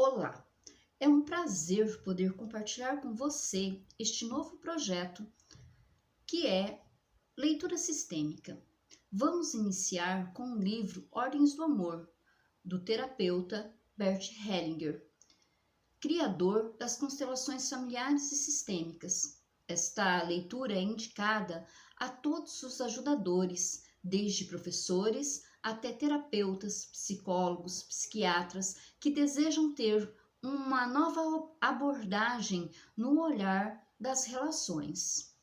Olá, é um prazer poder compartilhar com você este novo projeto que é Leitura Sistêmica. Vamos iniciar com o livro Ordens do Amor, do terapeuta Bert Hellinger, criador das constelações familiares e sistêmicas. Esta leitura é indicada a todos os ajudadores, desde professores até terapeutas, psicólogos, psiquiatras, que desejam ter uma nova abordagem no olhar das relações.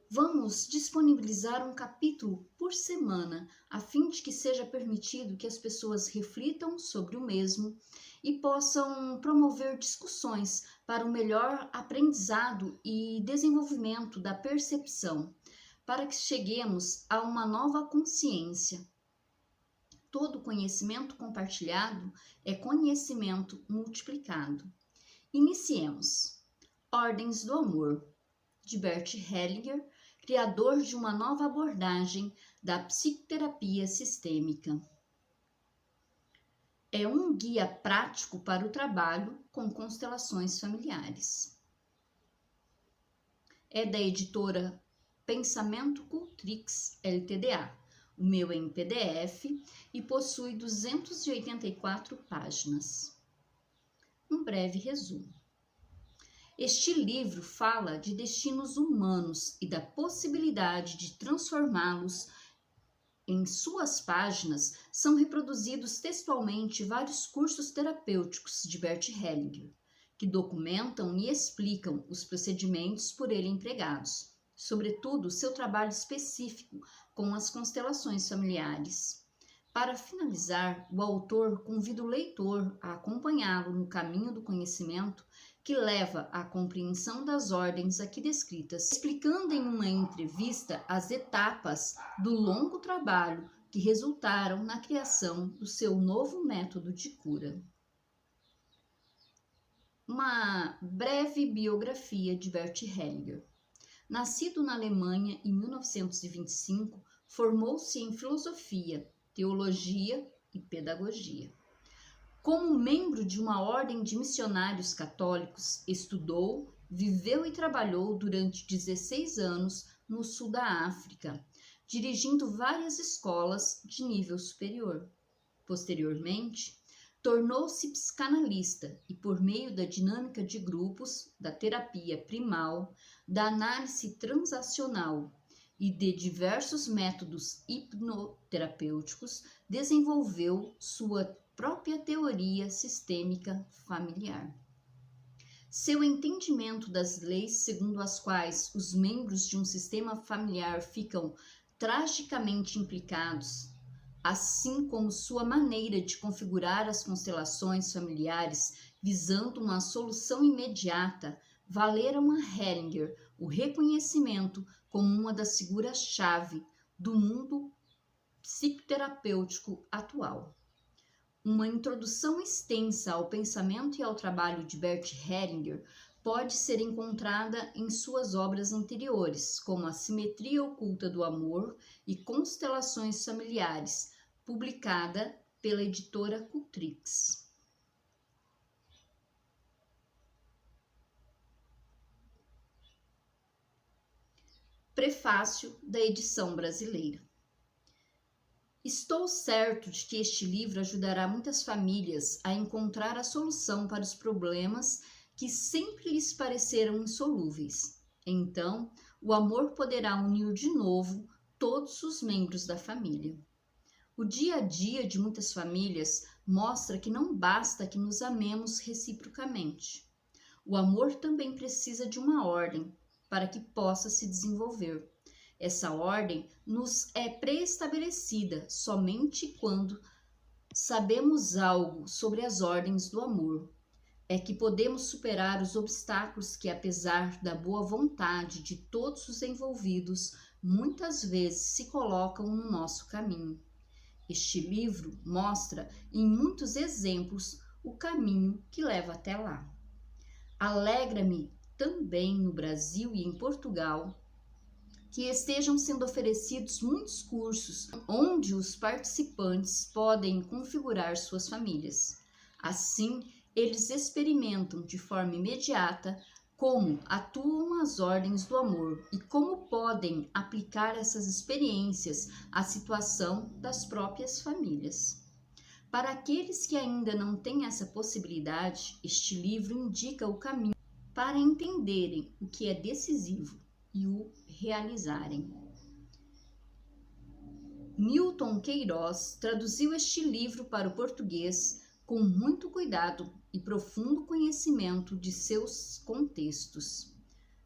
Vamos disponibilizar um capítulo por semana, a fim de que seja permitido que as pessoas reflitam sobre o mesmo e possam promover discussões para o melhor aprendizado e desenvolvimento da percepção, para que cheguemos a uma nova consciência. Todo conhecimento compartilhado é conhecimento multiplicado. Iniciemos. Ordens do Amor, de Bert Hellinger, criador de uma nova abordagem da psicoterapia sistêmica. É um guia prático para o trabalho com constelações familiares. É da editora Pensamento Cultrix LTDA. O meu é em PDF e possui 284 páginas. Um breve resumo. Este livro fala de destinos humanos e da possibilidade de transformá-los. Em suas páginas são reproduzidos textualmente vários cursos terapêuticos de Bert Hellinger, que documentam e explicam os procedimentos por ele empregados, sobretudo seu trabalho específico com as constelações familiares. Para finalizar, o autor convida o leitor a acompanhá-lo no caminho do conhecimento que leva à compreensão das ordens aqui descritas, explicando em uma entrevista as etapas do longo trabalho que resultaram na criação do seu novo método de cura. Uma breve biografia de Bert Hellinger. Nascido na Alemanha em 1925, formou-se em filosofia, teologia e pedagogia. Como membro de uma ordem de missionários católicos, estudou, viveu e trabalhou durante 16 anos no sul da África, dirigindo várias escolas de nível superior. Posteriormente, tornou-se psicanalista e, por meio da dinâmica de grupos, da terapia primal, da análise transacional e de diversos métodos hipnoterapêuticos, desenvolveu sua própria teoria sistêmica familiar. Seu entendimento das leis segundo as quais os membros de um sistema familiar ficam tragicamente implicados, assim como sua maneira de configurar as constelações familiares visando uma solução imediata, valeram a Hellinger o reconhecimento como uma das figuras-chave do mundo psicoterapêutico atual. Uma introdução extensa ao pensamento e ao trabalho de Bert Hellinger pode ser encontrada em suas obras anteriores, como A Simetria Oculta do Amor e Constelações Familiares, publicada pela editora Cultrix. Prefácio da edição brasileira. Estou certo de que este livro ajudará muitas famílias a encontrar a solução para os problemas que sempre lhes pareceram insolúveis. Então, o amor poderá unir de novo todos os membros da família. O dia a dia de muitas famílias mostra que não basta que nos amemos reciprocamente. O amor também precisa de uma ordem para que possa se desenvolver. Essa ordem nos é pré-estabelecida somente quando sabemos algo sobre as ordens do amor. É que podemos superar os obstáculos que, apesar da boa vontade de todos os envolvidos, muitas vezes se colocam no nosso caminho. Este livro mostra, em muitos exemplos, o caminho que leva até lá. Alegra-me também no Brasil e em Portugal que estejam sendo oferecidos muitos cursos onde os participantes podem configurar suas famílias. Assim, eles experimentam de forma imediata como atuam as ordens do amor e como podem aplicar essas experiências à situação das próprias famílias. Para aqueles que ainda não têm essa possibilidade, este livro indica o caminho para entenderem o que é decisivo e o realizarem. Newton Queiroz traduziu este livro para o português com muito cuidado e profundo conhecimento de seus contextos.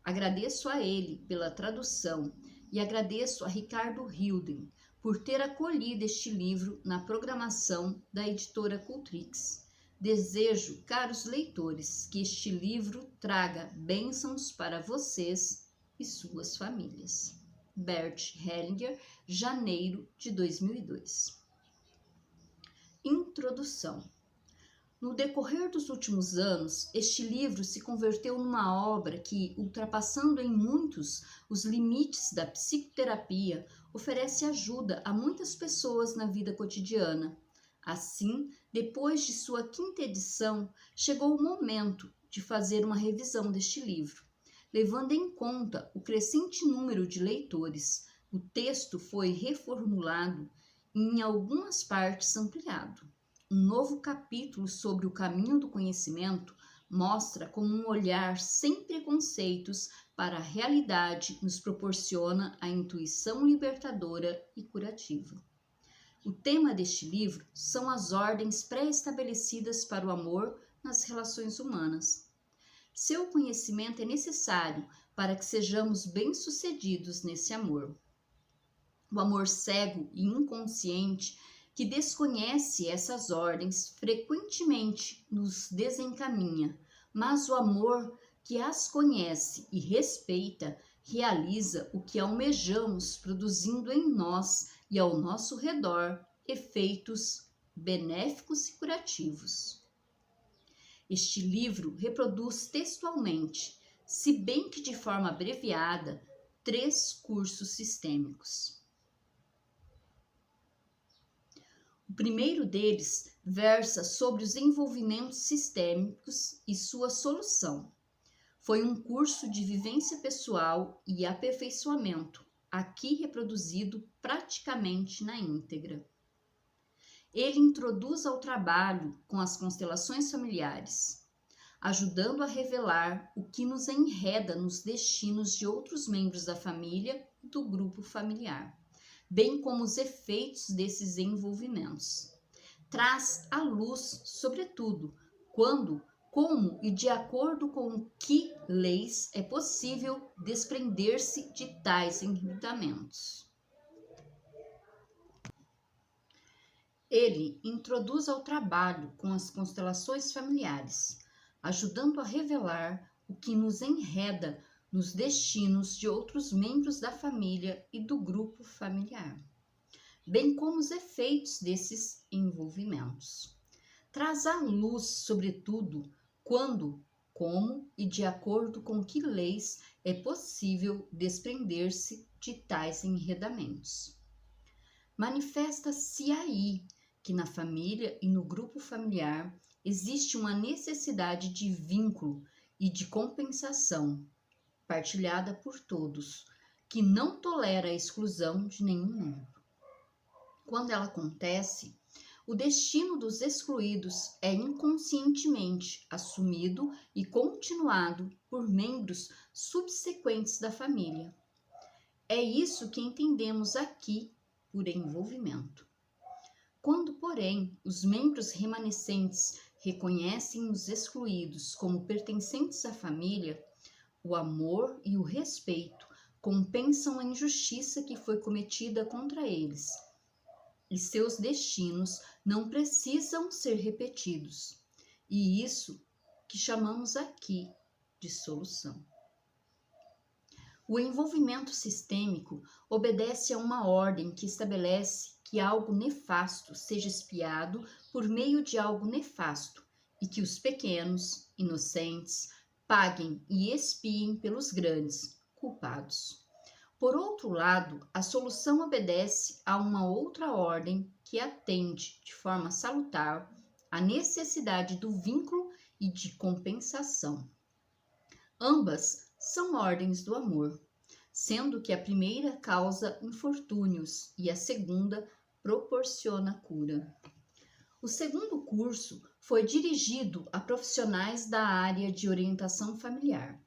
Agradeço a ele pela tradução e agradeço a Ricardo Hilden por ter acolhido este livro na programação da editora Cultrix. Desejo, caros leitores, que este livro traga bênçãos para vocês e suas famílias. Bert Hellinger, janeiro de 2002. Introdução. No decorrer dos últimos anos, este livro se converteu numa obra que, ultrapassando em muitos os limites da psicoterapia, oferece ajuda a muitas pessoas na vida cotidiana. Assim, depois de sua 5ª edição, chegou o momento de fazer uma revisão deste livro. Levando em conta o crescente número de leitores, o texto foi reformulado e em algumas partes ampliado. Um novo capítulo sobre o caminho do conhecimento mostra como um olhar sem preconceitos para a realidade nos proporciona a intuição libertadora e curativa. O tema deste livro são as ordens pré-estabelecidas para o amor nas relações humanas. Seu conhecimento é necessário para que sejamos bem-sucedidos nesse amor. O amor cego e inconsciente que desconhece essas ordens frequentemente nos desencaminha, mas o amor que as conhece e respeita realiza o que almejamos, produzindo em nós e ao nosso redor efeitos benéficos e curativos. Este livro reproduz textualmente, se bem que de forma abreviada, 3 cursos sistêmicos. O primeiro deles versa sobre os envolvimentos sistêmicos e sua solução. Foi um curso de vivência pessoal e aperfeiçoamento, aqui reproduzido praticamente na íntegra. Ele introduz ao trabalho com as constelações familiares, ajudando a revelar o que nos enreda nos destinos de outros membros da família e do grupo familiar, bem como os efeitos desses envolvimentos. Traz à luz, sobretudo, quando, como e de acordo com que leis é possível desprender-se de tais enredamentos. Ele introduz ao trabalho com as constelações familiares, ajudando a revelar o que nos enreda nos destinos de outros membros da família e do grupo familiar, bem como os efeitos desses envolvimentos. Traz à luz, sobretudo, quando, como e de acordo com que leis é possível desprender-se de tais enredamentos. Manifesta-se aí que na família e no grupo familiar existe uma necessidade de vínculo e de compensação, partilhada por todos, que não tolera a exclusão de nenhum membro. Quando ela acontece, o destino dos excluídos é inconscientemente assumido e continuado por membros subsequentes da família. É isso que entendemos aqui por envolvimento. Quando, porém, os membros remanescentes reconhecem os excluídos como pertencentes à família, o amor e o respeito compensam a injustiça que foi cometida contra eles, e seus destinos não precisam ser repetidos. E isso que chamamos aqui de solução. O envolvimento sistêmico obedece a uma ordem que estabelece que algo nefasto seja expiado por meio de algo nefasto e que os pequenos, inocentes, paguem e expiem pelos grandes, culpados. Por outro lado, a solução obedece a uma outra ordem que atende de forma salutar à necessidade do vínculo e de compensação. Ambas são ordens do amor, sendo que a primeira causa infortúnios e a segunda proporciona cura. O segundo curso foi dirigido a profissionais da área de orientação familiar.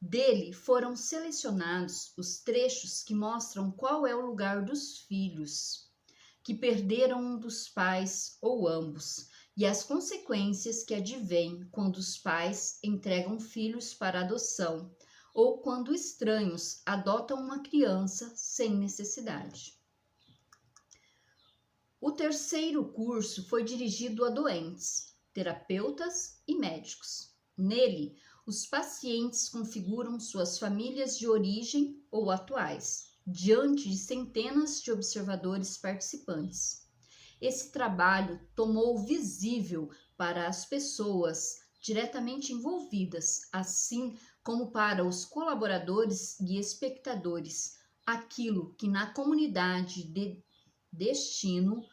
Dele foram selecionados os trechos que mostram qual é o lugar dos filhos que perderam um dos pais ou ambos e as consequências que advêm quando os pais entregam filhos para adoção ou quando estranhos adotam uma criança sem necessidade. O terceiro curso foi dirigido a doentes, terapeutas e médicos. Nele, os pacientes configuram suas famílias de origem ou atuais, diante de centenas de observadores participantes. Esse trabalho tomou visível para as pessoas diretamente envolvidas, assim como para os colaboradores e espectadores, aquilo que na comunidade de destino,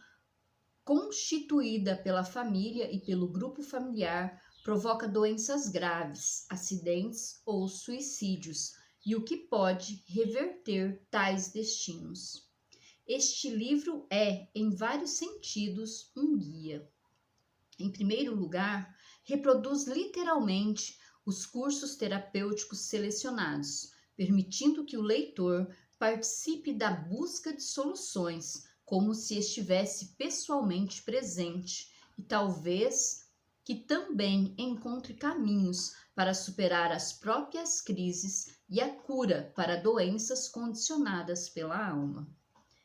constituída pela família e pelo grupo familiar, provoca doenças graves, acidentes ou suicídios, e o que pode reverter tais destinos. Este livro é, em vários sentidos, um guia. Em primeiro lugar, reproduz literalmente os cursos terapêuticos selecionados, permitindo que o leitor participe da busca de soluções, como se estivesse pessoalmente presente, e talvez que também encontre caminhos para superar as próprias crises e a cura para doenças condicionadas pela alma.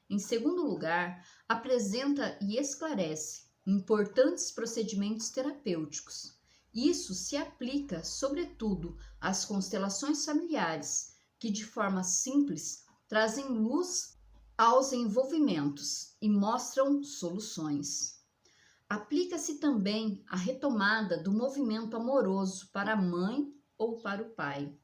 Em segundo lugar, apresenta e esclarece importantes procedimentos terapêuticos. Isso se aplica, sobretudo, às constelações familiares, que de forma simples trazem luz aos envolvimentos e mostram soluções. Aplica-se também a retomada do movimento amoroso para a mãe ou para o pai,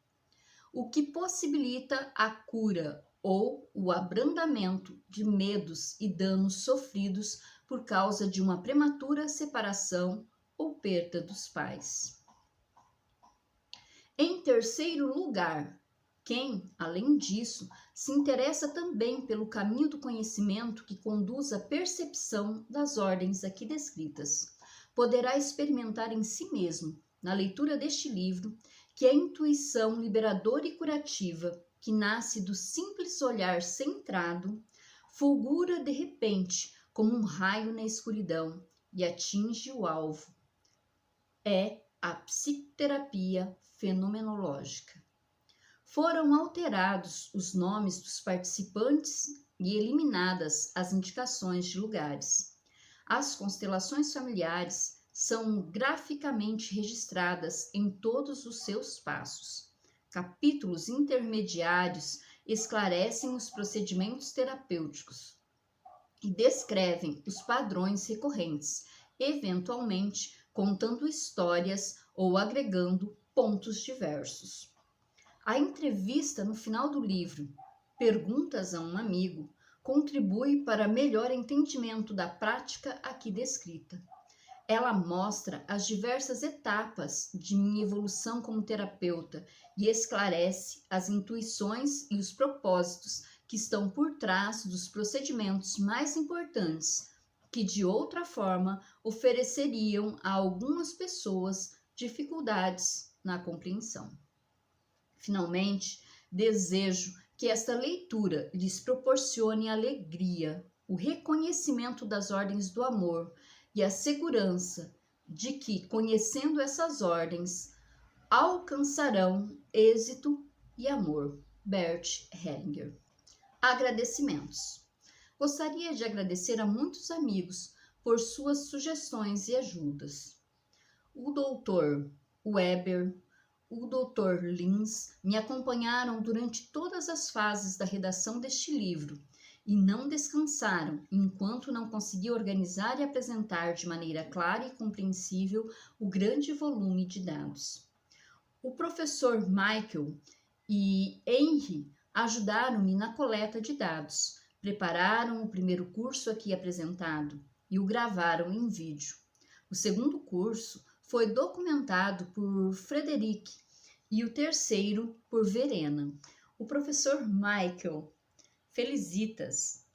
o que possibilita a cura ou o abrandamento de medos e danos sofridos por causa de uma prematura separação ou perda dos pais. Em terceiro lugar, quem, além disso, se interessa também pelo caminho do conhecimento que conduz à percepção das ordens aqui descritas, poderá experimentar em si mesmo, na leitura deste livro, que a intuição liberadora e curativa, que nasce do simples olhar centrado, fulgura de repente como um raio na escuridão e atinge o alvo. É a psicoterapia fenomenológica. Foram alterados os nomes dos participantes e eliminadas as indicações de lugares. As constelações familiares são graficamente registradas em todos os seus passos. Capítulos intermediários esclarecem os procedimentos terapêuticos e descrevem os padrões recorrentes, eventualmente contando histórias ou agregando pontos diversos. A entrevista no final do livro, Perguntas a um Amigo, contribui para melhor entendimento da prática aqui descrita. Ela mostra as diversas etapas de minha evolução como terapeuta e esclarece as intuições e os propósitos que estão por trás dos procedimentos mais importantes, que de outra forma ofereceriam a algumas pessoas dificuldades na compreensão. Finalmente, desejo que esta leitura lhes proporcione alegria, o reconhecimento das ordens do amor e a segurança de que, conhecendo essas ordens, alcançarão êxito e amor. Bert Hellinger. Agradecimentos. Gostaria de agradecer a muitos amigos por suas sugestões e ajudas. O Dr. Weber, o Dr. Lins me acompanharam durante todas as fases da redação deste livro e não descansaram enquanto não consegui organizar e apresentar de maneira clara e compreensível o grande volume de dados. O professor Michael e Henry ajudaram-me na coleta de dados, prepararam o primeiro curso aqui apresentado e o gravaram em vídeo. O segundo curso foi documentado por Frederic e o terceiro por Verena. O professor Michael, Felicitas,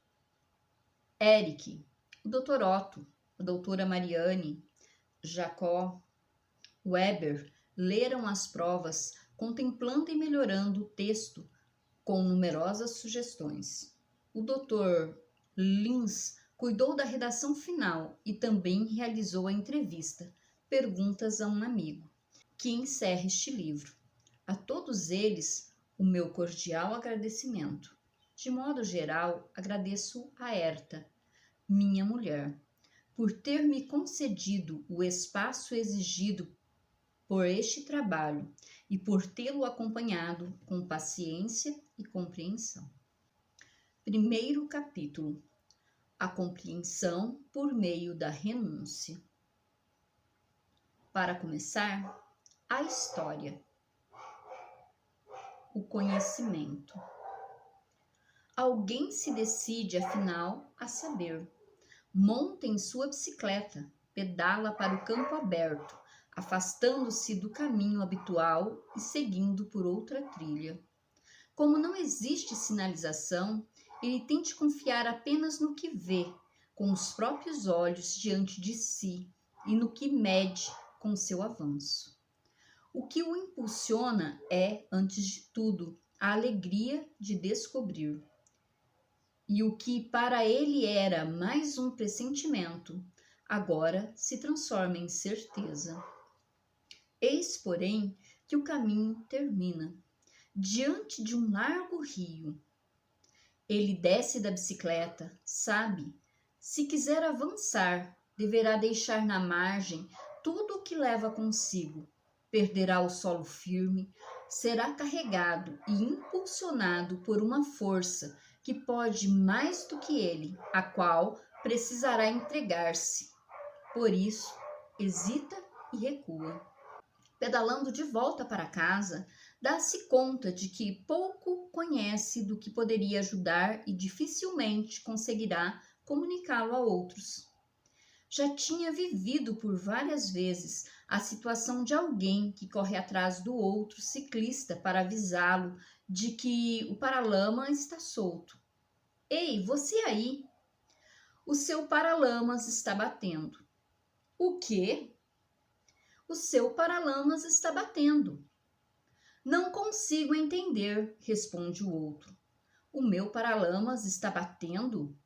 Eric, o Dr. Otto, a doutora Mariane, Jacó, Weber leram as provas, contemplando e melhorando o texto com numerosas sugestões. O Dr. Lins cuidou da redação final e também realizou a entrevista, perguntas a um amigo, que encerra este livro. A todos eles, o meu cordial agradecimento. De modo geral, agradeço a Herta, minha mulher, por ter me concedido o espaço exigido por este trabalho e por tê-lo acompanhado com paciência e compreensão. Primeiro capítulo: a compreensão por meio da renúncia. Para começar, a história. O conhecimento. Alguém se decide, afinal, a saber. Monta em sua bicicleta, pedala para o campo aberto, afastando-se do caminho habitual e seguindo por outra trilha. Como não existe sinalização, ele tenta confiar apenas no que vê, com os próprios olhos diante de si, e no que mede com seu avanço. O que o impulsiona é, antes de tudo, a alegria de descobrir. E o que para ele era mais um pressentimento, agora se transforma em certeza. Eis, porém, que o caminho termina, diante de um largo rio. Ele desce da bicicleta, sabe, se quiser avançar, deverá deixar na margem tudo o que leva consigo. Perderá o solo firme, será carregado e impulsionado por uma força que pode mais do que ele, a qual precisará entregar-se. Por isso, hesita e recua. Pedalando de volta para casa, dá-se conta de que pouco conhece do que poderia ajudar e dificilmente conseguirá comunicá-lo a outros. Já tinha vivido por várias vezes a situação de alguém que corre atrás do outro ciclista para avisá-lo de que o paralama está solto. Ei, você aí! O seu paralamas está batendo. O quê? O seu paralamas está batendo. Não consigo entender, responde o outro. O meu paralamas está batendo?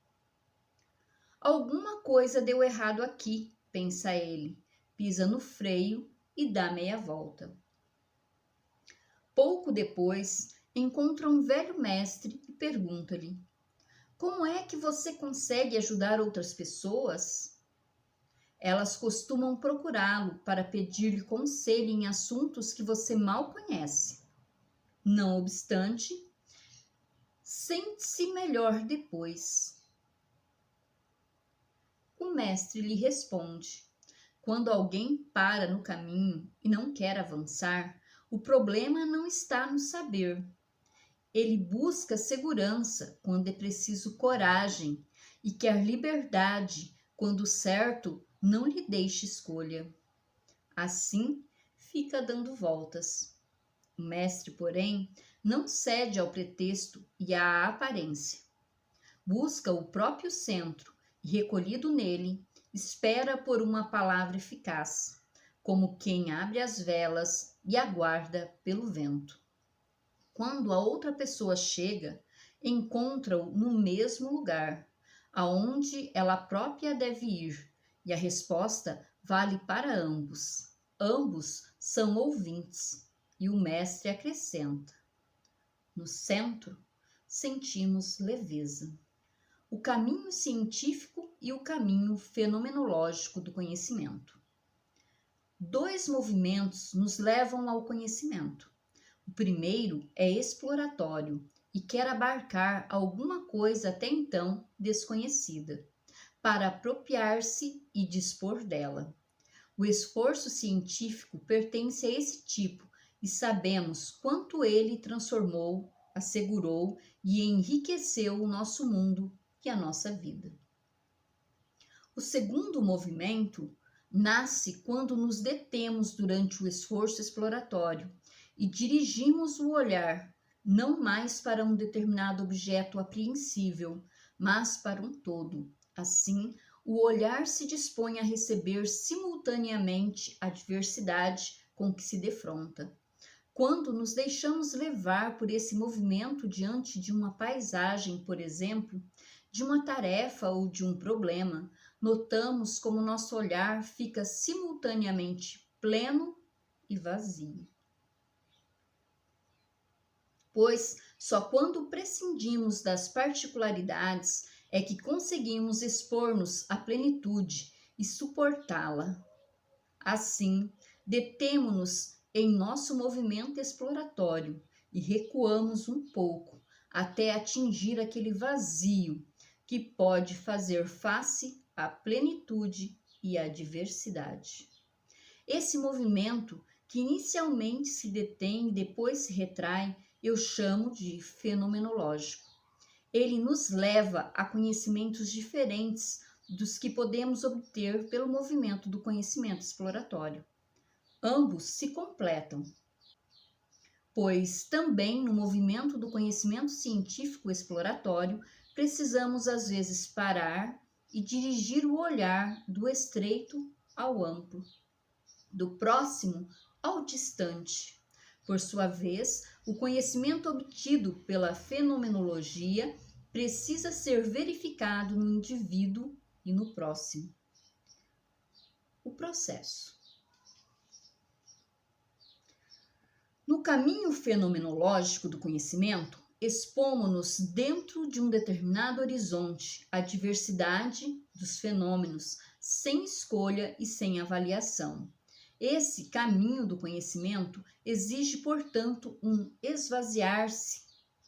Alguma coisa deu errado aqui, pensa ele, pisa no freio e dá meia volta. Pouco depois, encontra um velho mestre e pergunta-lhe: como é que você consegue ajudar outras pessoas? Elas costumam procurá-lo para pedir-lhe conselho em assuntos que você mal conhece. Não obstante, sente-se melhor depois. O mestre lhe responde: quando alguém para no caminho e não quer avançar, o problema não está no saber. Ele busca segurança quando é preciso coragem e quer liberdade quando o certo não lhe deixa escolha. Assim, fica dando voltas. O mestre, porém, não cede ao pretexto e à aparência. Busca o próprio centro e, recolhido nele, espera por uma palavra eficaz, como quem abre as velas e aguarda pelo vento. Quando a outra pessoa chega, encontra-o no mesmo lugar, aonde ela própria deve ir, e a resposta vale para ambos. Ambos são ouvintes, e o mestre acrescenta: no centro, sentimos leveza. O caminho científico e o caminho fenomenológico do conhecimento. Dois movimentos nos levam ao conhecimento. O primeiro é exploratório e quer abarcar alguma coisa até então desconhecida, para apropriar-se e dispor dela. O esforço científico pertence a esse tipo e sabemos quanto ele transformou, assegurou e enriqueceu o nosso mundo e a nossa vida. O segundo movimento nasce quando nos detemos durante o esforço exploratório e dirigimos o olhar não mais para um determinado objeto apreensível, mas para um todo. Assim, o olhar se dispõe a receber simultaneamente a diversidade com que se defronta. Quando nos deixamos levar por esse movimento diante de uma paisagem, por exemplo, de uma tarefa ou de um problema, notamos como nosso olhar fica simultaneamente pleno e vazio. Pois só quando prescindimos das particularidades é que conseguimos expor-nos à plenitude e suportá-la. Assim, detemo-nos em nosso movimento exploratório e recuamos um pouco até atingir aquele vazio que pode fazer face à plenitude e à diversidade. Esse movimento, que inicialmente se detém e depois se retrai, eu chamo de fenomenológico. Ele nos leva a conhecimentos diferentes dos que podemos obter pelo movimento do conhecimento exploratório. Ambos se completam, pois também no movimento do conhecimento científico exploratório precisamos às vezes parar e dirigir o olhar do estreito ao amplo, do próximo ao distante. Por sua vez, o conhecimento obtido pela fenomenologia precisa ser verificado no indivíduo e no próximo. O processo. No caminho fenomenológico do conhecimento, expomos-nos dentro de um determinado horizonte à diversidade dos fenômenos, sem escolha e sem avaliação. Esse caminho do conhecimento exige, portanto, um esvaziar-se,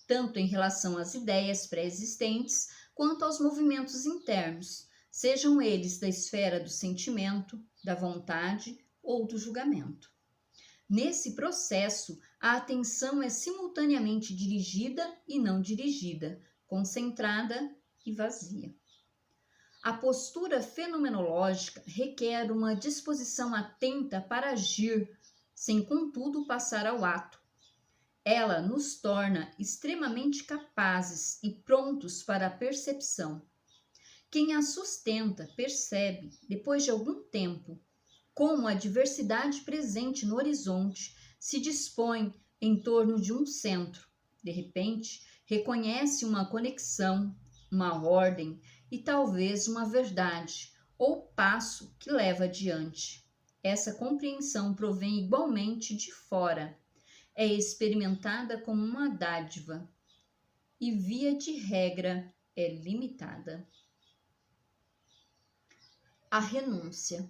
tanto em relação às ideias pré-existentes quanto aos movimentos internos, sejam eles da esfera do sentimento, da vontade ou do julgamento. Nesse processo, a atenção é simultaneamente dirigida e não dirigida, concentrada e vazia. A postura fenomenológica requer uma disposição atenta para agir, sem contudo passar ao ato. Ela nos torna extremamente capazes e prontos para a percepção. Quem a sustenta percebe, depois de algum tempo, como a diversidade presente no horizonte se dispõe em torno de um centro. De repente, reconhece uma conexão, uma ordem e talvez uma verdade ou passo que leva adiante. Essa compreensão provém igualmente de fora, é experimentada como uma dádiva e, via de regra, é limitada. A renúncia.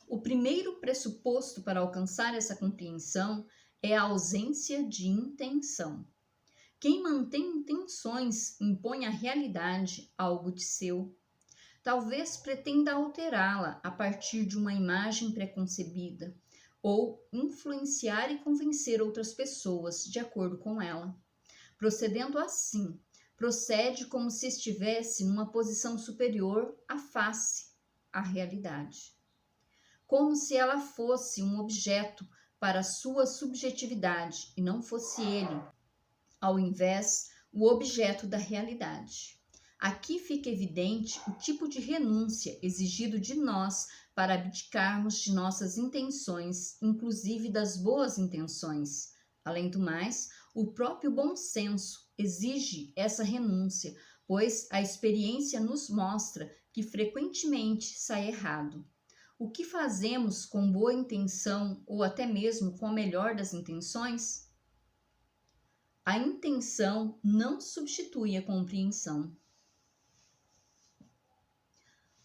O primeiro pressuposto para alcançar essa compreensão é a ausência de intenção. Quem mantém intenções impõe à realidade algo de seu. Talvez pretenda alterá-la a partir de uma imagem preconcebida ou influenciar e convencer outras pessoas de acordo com ela. Procedendo assim, procede como se estivesse numa posição superior à face, à realidade. Como se ela fosse um objeto para sua subjetividade e não fosse ele, ao invés, o objeto da realidade. Aqui fica evidente o tipo de renúncia exigido de nós para abdicarmos de nossas intenções, inclusive das boas intenções. Além do mais, o próprio bom senso exige essa renúncia, pois a experiência nos mostra que frequentemente sai errado. O que fazemos com boa intenção ou até mesmo com a melhor das intenções? A intenção não substitui a compreensão.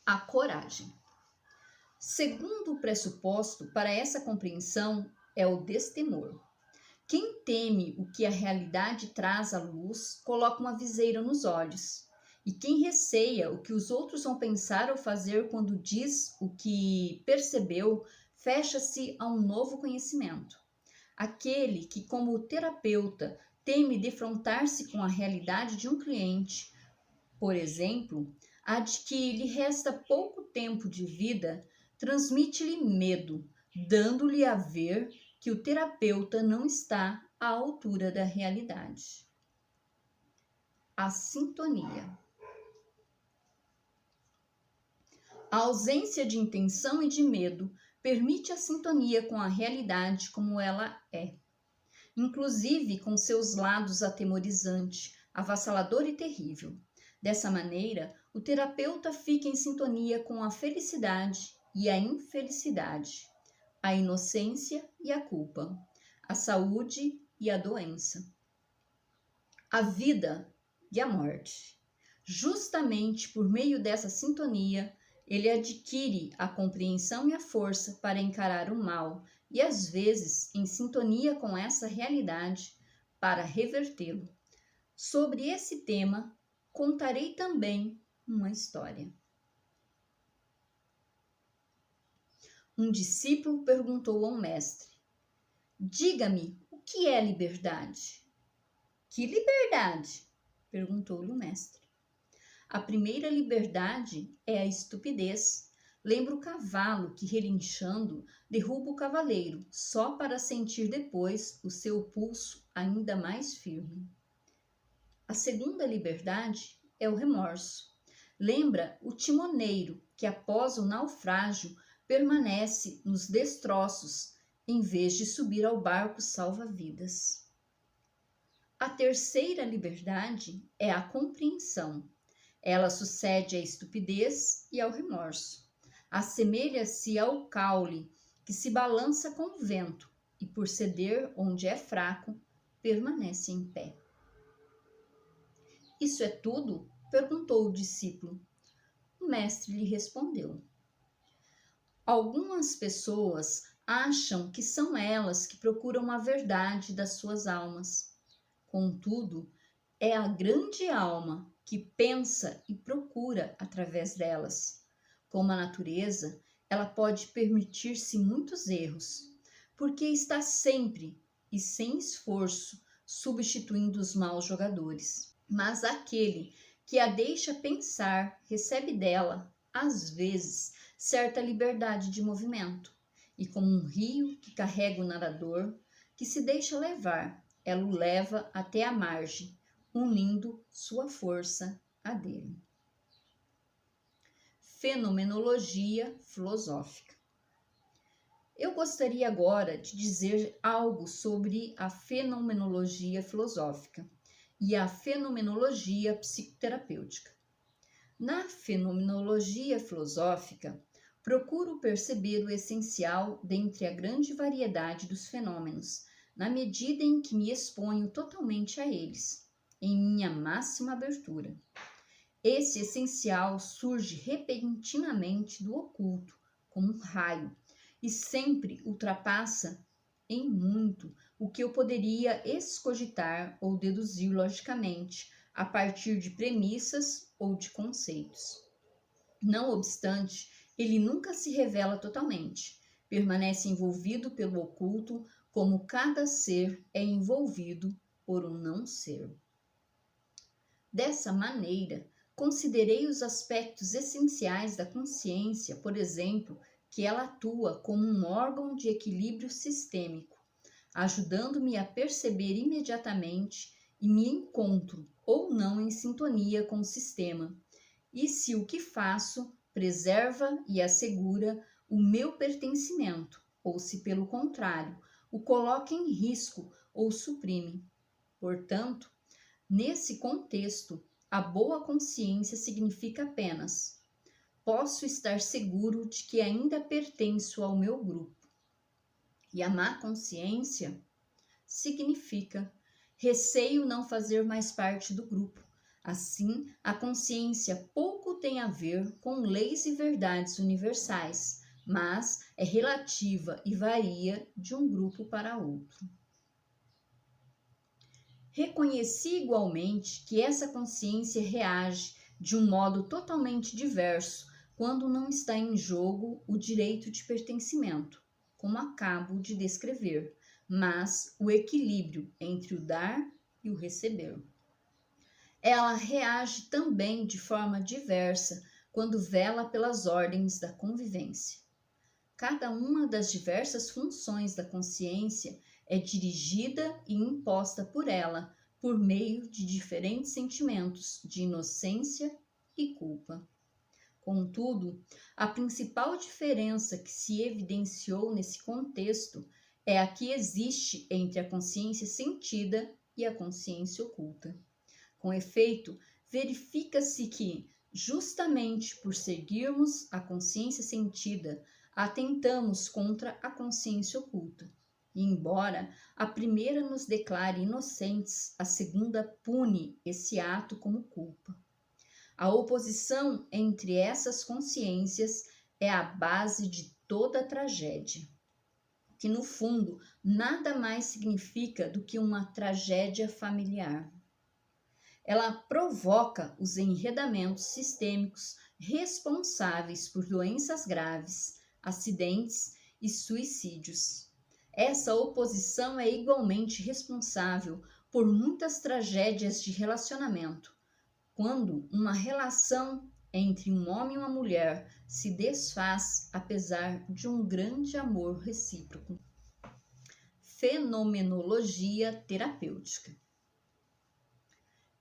A coragem. Segundo o pressuposto para essa compreensão é o destemor. Quem teme o que a realidade traz à luz, coloca uma viseira nos olhos. E quem receia o que os outros vão pensar ou fazer quando diz o que percebeu, fecha-se a um novo conhecimento. Aquele que, como terapeuta, teme defrontar-se com a realidade de um cliente, por exemplo, a de que lhe resta pouco tempo de vida, transmite-lhe medo, dando-lhe a ver que o terapeuta não está à altura da realidade. A sintonia. A ausência de intenção e de medo permite a sintonia com a realidade como ela é, inclusive com seus lados atemorizante, avassalador e terrível. Dessa maneira, o terapeuta fica em sintonia com a felicidade e a infelicidade, a inocência e a culpa, a saúde e a doença, a vida e a morte. Justamente por meio dessa sintonia, ele adquire a compreensão e a força para encarar o mal e, às vezes, em sintonia com essa realidade, para revertê-lo. Sobre esse tema, contarei também uma história. Um discípulo perguntou ao mestre: diga-me, o que é liberdade? Que liberdade? Perguntou-lhe o mestre. A primeira liberdade é a estupidez. Lembra o cavalo que, relinchando, derruba o cavaleiro, só para sentir depois o seu pulso ainda mais firme. A segunda liberdade é o remorso. Lembra o timoneiro que, após o naufrágio, permanece nos destroços, em vez de subir ao barco salva-vidas. A terceira liberdade é a compreensão. Ela sucede à estupidez e ao remorso. Assemelha-se ao caule que se balança com o vento e, por ceder onde é fraco, permanece em pé. Isso é tudo? Perguntou o discípulo. O mestre lhe respondeu: algumas pessoas acham que são elas que procuram a verdade das suas almas. Contudo, é a grande alma que pensa e procura através delas. Como a natureza, ela pode permitir-se muitos erros, porque está sempre e sem esforço substituindo os maus jogadores. Mas aquele que a deixa pensar recebe dela, às vezes, certa liberdade de movimento, e como um rio que carrega o nadador, que se deixa levar, ela o leva até a margem, unindo sua força à dele. Fenomenologia filosófica. Eu gostaria agora de dizer algo sobre a fenomenologia filosófica e a fenomenologia psicoterapêutica. Na fenomenologia filosófica, procuro perceber o essencial dentre a grande variedade dos fenômenos, na medida em que me exponho totalmente a eles, em minha máxima abertura. Esse essencial surge repentinamente do oculto, como um raio, e sempre ultrapassa em muito o que eu poderia escogitar ou deduzir logicamente, a partir de premissas ou de conceitos. Não obstante, ele nunca se revela totalmente, permanece envolvido pelo oculto, como cada ser é envolvido por um não ser. Dessa maneira, considerei os aspectos essenciais da consciência, por exemplo, que ela atua como um órgão de equilíbrio sistêmico, ajudando-me a perceber imediatamente e me encontro ou não em sintonia com o sistema, e se o que faço preserva e assegura o meu pertencimento, ou se, pelo contrário, o coloca em risco ou suprime. Portanto, nesse contexto, a boa consciência significa apenas: posso estar seguro de que ainda pertenço ao meu grupo. E a má consciência significa receio não fazer mais parte do grupo. Assim, a consciência pouco tem a ver com leis e verdades universais, mas é relativa e varia de um grupo para outro. Reconheci igualmente que essa consciência reage de um modo totalmente diverso quando não está em jogo o direito de pertencimento, como acabo de descrever, mas o equilíbrio entre o dar e o receber. Ela reage também de forma diversa quando vela pelas ordens da convivência. Cada uma das diversas funções da consciência é dirigida e imposta por ela por meio de diferentes sentimentos de inocência e culpa. Contudo, a principal diferença que se evidenciou nesse contexto é a que existe entre a consciência sentida e a consciência oculta. Com efeito, verifica-se que, justamente por seguirmos a consciência sentida, atentamos contra a consciência oculta. E embora a primeira nos declare inocentes, a segunda pune esse ato como culpa. A oposição entre essas consciências é a base de toda a tragédia, que no fundo nada mais significa do que uma tragédia familiar. Ela provoca os enredamentos sistêmicos responsáveis por doenças graves, acidentes e suicídios. Essa oposição é igualmente responsável por muitas tragédias de relacionamento, quando uma relação entre um homem e uma mulher se desfaz apesar de um grande amor recíproco. Fenomenologia terapêutica.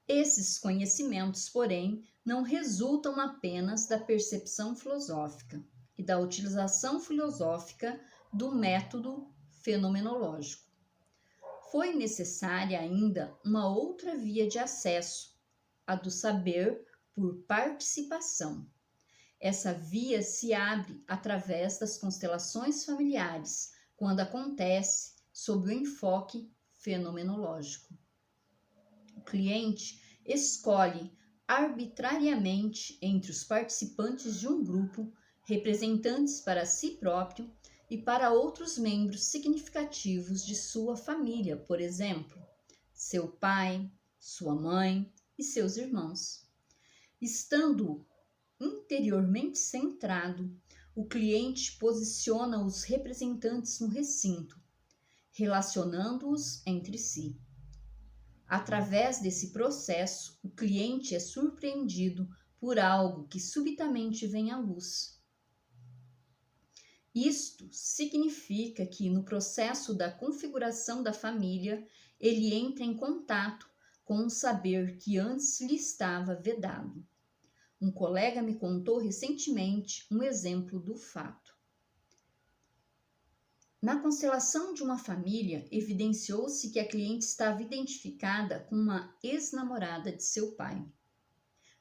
Esses conhecimentos, porém, não resultam apenas da percepção filosófica e da utilização filosófica do método fenomenológico. Foi necessária ainda uma outra via de acesso, a do saber por participação. Essa via se abre através das constelações familiares, quando acontece sob o enfoque fenomenológico. O cliente escolhe arbitrariamente entre os participantes de um grupo, representantes para si próprio e para outros membros significativos de sua família, por exemplo, seu pai, sua mãe e seus irmãos. Estando interiormente centrado, o cliente posiciona os representantes no recinto, relacionando-os entre si. Através desse processo, o cliente é surpreendido por algo que subitamente vem à luz. Isto significa que, no processo da configuração da família, ele entra em contato com um saber que antes lhe estava vedado. Um colega me contou recentemente um exemplo do fato. Na constelação de uma família, evidenciou-se que a cliente estava identificada com uma ex-namorada de seu pai.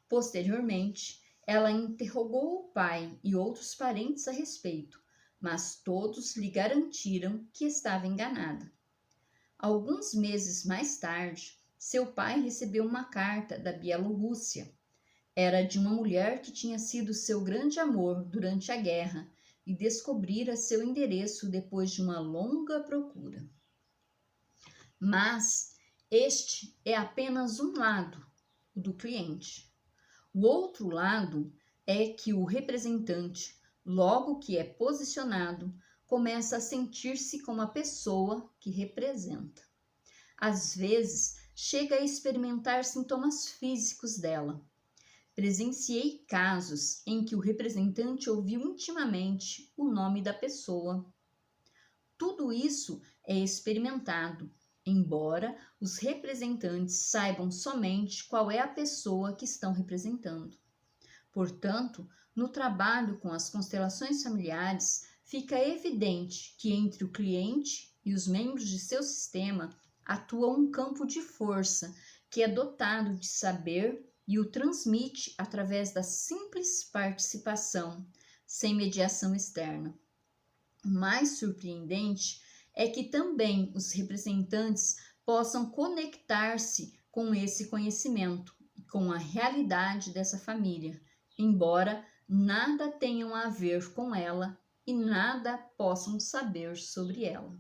Posteriormente, ela interrogou o pai e outros parentes a respeito, mas todos lhe garantiram que estava enganada. Alguns meses mais tarde, seu pai recebeu uma carta da Bielorrússia. Era de uma mulher que tinha sido seu grande amor durante a guerra e descobrira seu endereço depois de uma longa procura. Mas este é apenas um lado, o do cliente. O outro lado é que o representante, logo que é posicionado, começa a sentir-se como a pessoa que representa. Às vezes, chega a experimentar sintomas físicos dela. Presenciei casos em que o representante ouviu intimamente o nome da pessoa. Tudo isso é experimentado, embora os representantes saibam somente qual é a pessoa que estão representando. Portanto, no trabalho com as constelações familiares, fica evidente que entre o cliente e os membros de seu sistema atua um campo de força que é dotado de saber e o transmite através da simples participação, sem mediação externa. O mais surpreendente é que também os representantes possam conectar-se com esse conhecimento e com a realidade dessa família, embora nada tenham a ver com ela e nada possam saber sobre ela.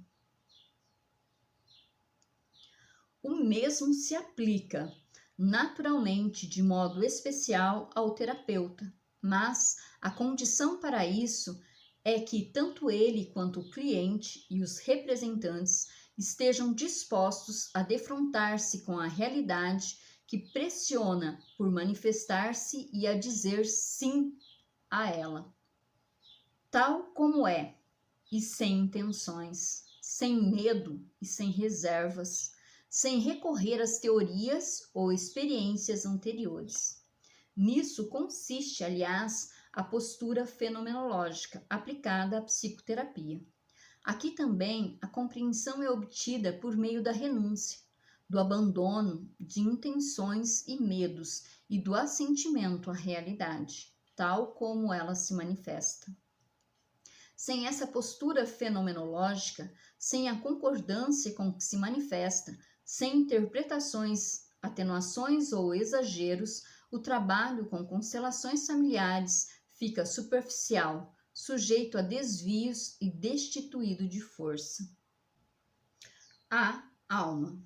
O mesmo se aplica naturalmente de modo especial ao terapeuta, mas a condição para isso é que tanto ele quanto o cliente e os representantes estejam dispostos a defrontar-se com a realidade que pressiona por manifestar-se e a dizer sim a ela, tal como é, e sem intenções, sem medo e sem reservas, sem recorrer às teorias ou experiências anteriores. Nisso consiste, aliás, a postura fenomenológica aplicada à psicoterapia. Aqui também a compreensão é obtida por meio da renúncia, do abandono de intenções e medos e do assentimento à realidade, tal como ela se manifesta. Sem essa postura fenomenológica, sem a concordância com o que se manifesta, sem interpretações, atenuações ou exageros, o trabalho com constelações familiares fica superficial, sujeito a desvios e destituído de força. A alma.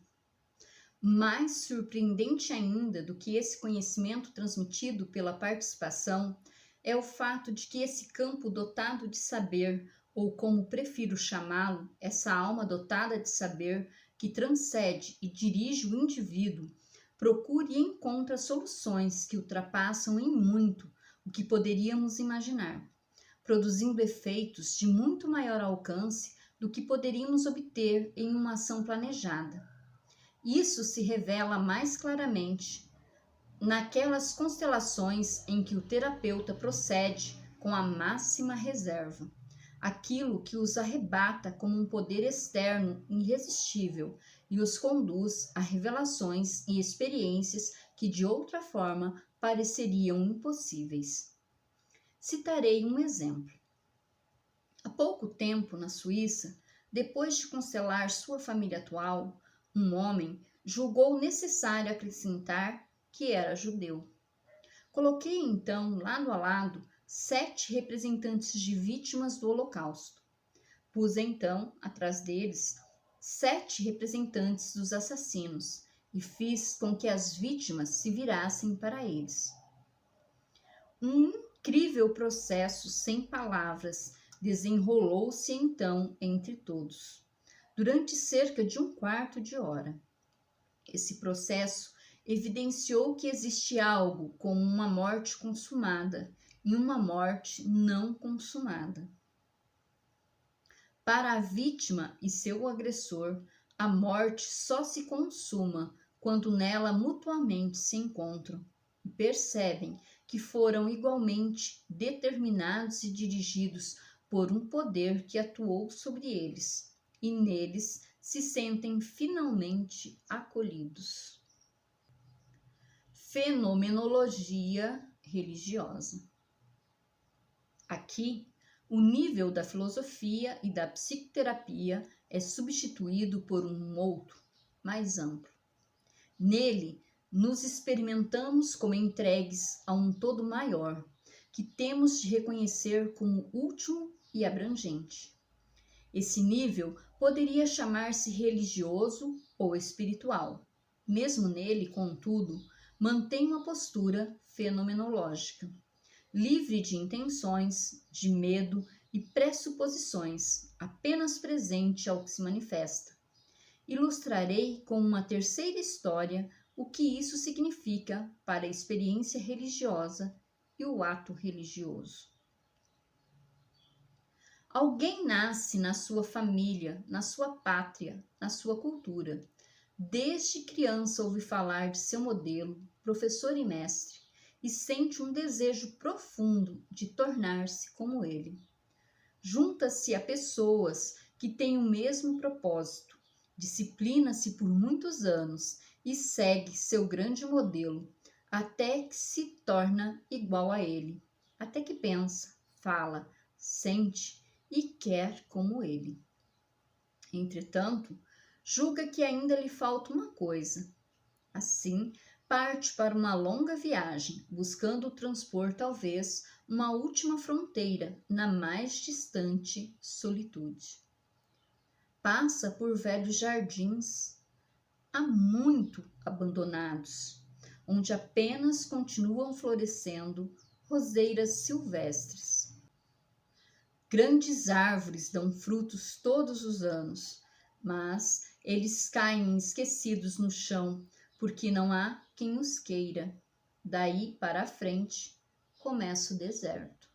Mais surpreendente ainda do que esse conhecimento transmitido pela participação é o fato de que esse campo dotado de saber, ou como prefiro chamá-lo, essa alma dotada de saber que transcende e dirige o indivíduo, procure e encontra soluções que ultrapassam em muito o que poderíamos imaginar, produzindo efeitos de muito maior alcance do que poderíamos obter em uma ação planejada. Isso se revela mais claramente naquelas constelações em que o terapeuta procede com a máxima reserva, aquilo que os arrebata como um poder externo irresistível e os conduz a revelações e experiências que de outra forma pareceriam impossíveis. Citarei um exemplo. Há pouco tempo, na Suíça, depois de constelar sua família atual, um homem julgou necessário acrescentar que era judeu. Coloquei então, lado a lado, 7 representantes de vítimas do Holocausto. Pus então, atrás deles, 7 representantes dos assassinos e fiz com que as vítimas se virassem para eles. Um incrível processo sem palavras desenrolou-se então entre todos, durante cerca de 1/4 de hora. Esse processo evidenciou que existe algo como uma morte consumada e uma morte não consumada. Para a vítima e seu agressor, a morte só se consuma quando nela mutuamente se encontram e percebem que foram igualmente determinados e dirigidos por um poder que atuou sobre eles, e neles se sentem finalmente acolhidos. Fenomenologia religiosa. Aqui, o nível da filosofia e da psicoterapia é substituído por um outro, mais amplo. Nele, nos experimentamos como entregues a um todo maior, que temos de reconhecer como último e abrangente. Esse nível poderia chamar-se religioso ou espiritual. Mesmo nele, contudo, mantém uma postura fenomenológica, livre de intenções, de medo e pressuposições, apenas presente ao que se manifesta. Ilustrarei com uma terceira história o que isso significa para a experiência religiosa e o ato religioso. Alguém nasce na sua família, na sua pátria, na sua cultura. Desde criança ouve falar de seu modelo, professor e mestre, e sente um desejo profundo de tornar-se como ele. Junta-se a pessoas que têm o mesmo propósito, disciplina-se por muitos anos e segue seu grande modelo, até que se torna igual a ele, até que pensa, fala, sente e quer como ele. Entretanto, julga que ainda lhe falta uma coisa. Assim, parte para uma longa viagem, buscando transpor talvez uma última fronteira na mais distante solitude. Passa por velhos jardins, há muito abandonados, onde apenas continuam florescendo roseiras silvestres. Grandes árvores dão frutos todos os anos, mas eles caem esquecidos no chão, porque não há quem os queira. Daí para a frente começa o deserto.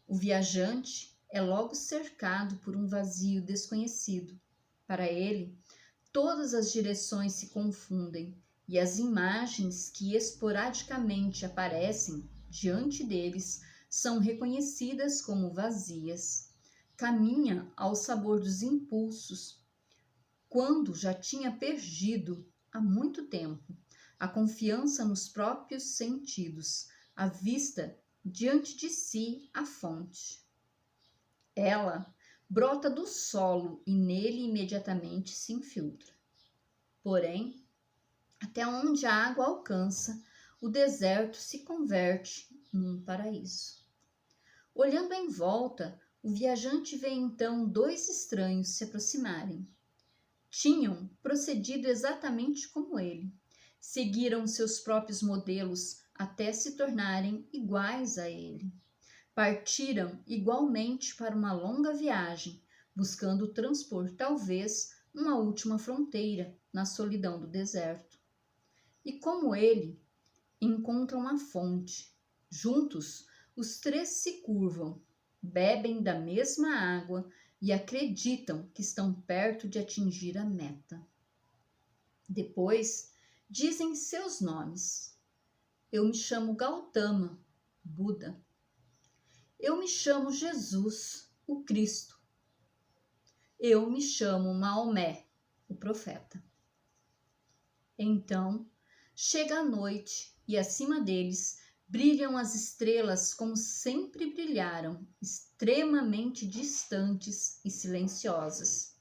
O viajante é logo cercado por um vazio desconhecido. Para ele, todas as direções se confundem e as imagens que esporadicamente aparecem diante deles são reconhecidas como vazias. Caminha ao sabor dos impulsos, quando já tinha perdido há muito tempo a confiança nos próprios sentidos, a vista diante de si a fonte. Ela brota do solo e nele imediatamente se infiltra. Porém, até onde a água alcança, o deserto se converte num paraíso. Olhando em volta, o viajante vê então dois estranhos se aproximarem. Tinham procedido exatamente como ele. Seguiram seus próprios modelos até se tornarem iguais a ele. Partiram igualmente para uma longa viagem, buscando transpor talvez uma última fronteira na solidão do deserto. E como ele, encontram a fonte. Juntos, os três se curvam, bebem da mesma água e acreditam que estão perto de atingir a meta. Depois, dizem seus nomes. Eu me chamo Gautama, Buda. Eu me chamo Jesus, o Cristo. Eu me chamo Maomé, o profeta. Então, chega a noite e acima deles brilham as estrelas como sempre brilharam, extremamente distantes e silenciosas.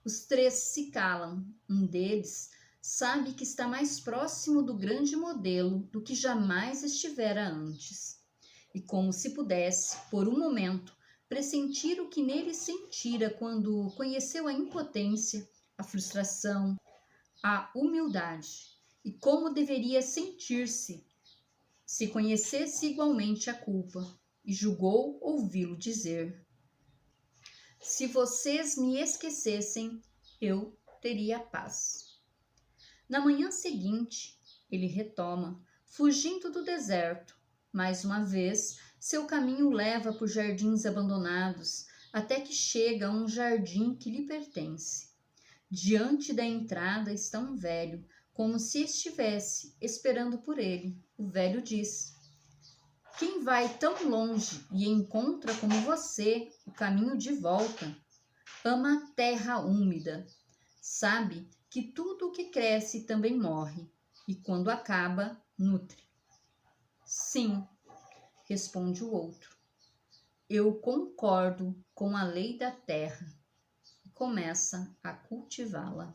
Os três se calam. Um deles sabe que está mais próximo do grande modelo do que jamais estivera antes. E como se pudesse, por um momento, pressentir o que nele sentira quando conheceu a impotência, a frustração, a humildade, e como deveria sentir-se se conhecesse igualmente a culpa, e julgou ouvi-lo dizer: se vocês me esquecessem, eu teria paz. Na manhã seguinte, ele retoma, fugindo do deserto. Mais uma vez, seu caminho leva por jardins abandonados, até que chega a um jardim que lhe pertence. Diante da entrada está um velho, como se estivesse esperando por ele. O velho diz: quem vai tão longe e encontra como você o caminho de volta, ama a terra úmida, sabe que tudo o que cresce também morre, e quando acaba, nutre. Sim, responde o outro, eu concordo com a lei da terra, e começa a cultivá-la.